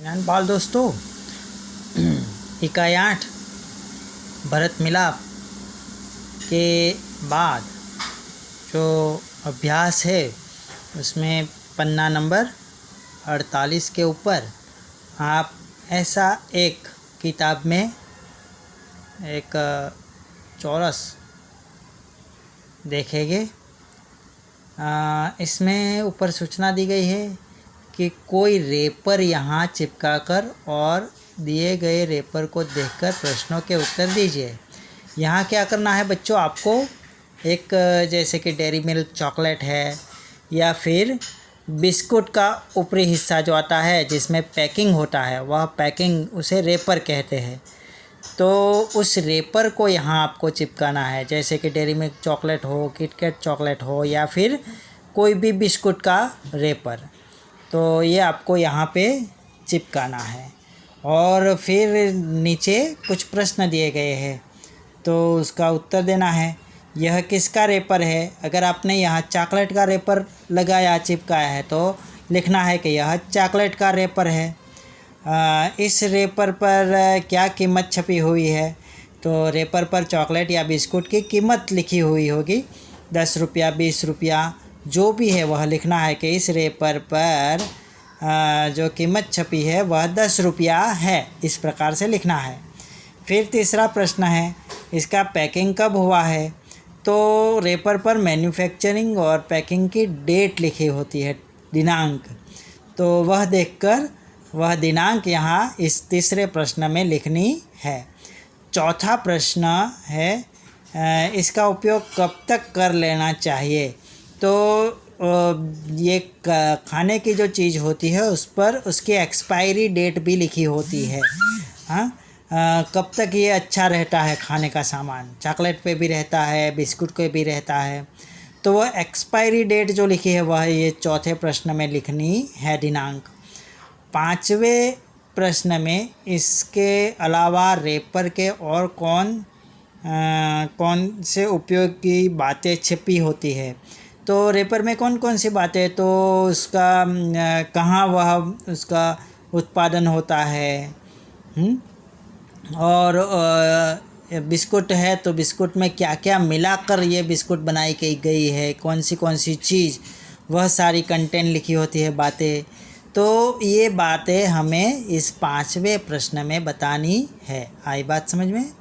बाल दोस्तों, इकाई 8 भरत मिलाप के बाद जो अभ्यास है उसमें पन्ना नंबर 48 के ऊपर आप ऐसा एक किताब में एक चौरस देखेंगे। इसमें ऊपर सूचना दी गई है कि कोई रेपर यहाँ चिपकाकर और दिए गए रेपर को देखकर प्रश्नों के उत्तर दीजिए। यहाँ क्या करना है बच्चों, आपको एक जैसे कि डेयरी मिल्क चॉकलेट है या फिर बिस्कुट का ऊपरी हिस्सा जो आता है जिसमें पैकिंग होता है, वह पैकिंग उसे रेपर कहते हैं। तो उस रेपर को यहाँ आपको चिपकाना है, जैसे कि डेयरी मिल्क चॉकलेट हो, किटकैट चॉकलेट हो या फिर कोई भी बिस्कुट का रेपर। तो ये आपको यहाँ पे चिपकाना है और फिर नीचे कुछ प्रश्न दिए गए हैं तो उसका उत्तर देना है। यह किसका रेपर है? अगर आपने यहाँ चॉकलेट का रेपर लगाया, चिपकाया है, तो लिखना है कि यह चॉकलेट का रेपर है। इस रेपर पर क्या कीमत छपी हुई है? तो रेपर पर चॉकलेट या बिस्कुट की कीमत लिखी हुई होगी, 10 रुपया, 20 रुपया, जो भी है वह लिखना है कि इस रेपर पर जो कीमत छपी है वह 10 रुपया है, इस प्रकार से लिखना है। फिर तीसरा प्रश्न है, इसका पैकिंग कब हुआ है? तो रेपर पर मैन्युफैक्चरिंग और पैकिंग की डेट लिखी होती है, दिनांक, तो वह देखकर वह दिनांक यहाँ इस तीसरे प्रश्न में लिखनी है। चौथा प्रश्न है, इसका उपयोग कब तक कर लेना चाहिए? तो ये खाने की जो चीज़ होती है उस पर उसकी एक्सपायरी डेट भी लिखी होती है। हाँ, कब तक ये अच्छा रहता है खाने का सामान, चॉकलेट पे भी रहता है, बिस्कुट पे भी रहता है, तो वह एक्सपायरी डेट जो लिखी है वह ये चौथे प्रश्न में लिखनी है, दिनांक। पांचवें प्रश्न में इसके अलावा रेपर के और कौन से उपयोग की बातें छिपी होती है? तो रेपर में कौन कौन सी बातें, तो उसका कहाँ वह उसका उत्पादन होता है, और बिस्कुट है तो बिस्कुट में क्या क्या मिलाकर ये बिस्कुट बनाई गई है, कौन सी चीज़, वह सारी कंटेंट लिखी होती है, बातें। तो ये बातें हमें इस 5वें प्रश्न में बतानी है। आई बात समझ में?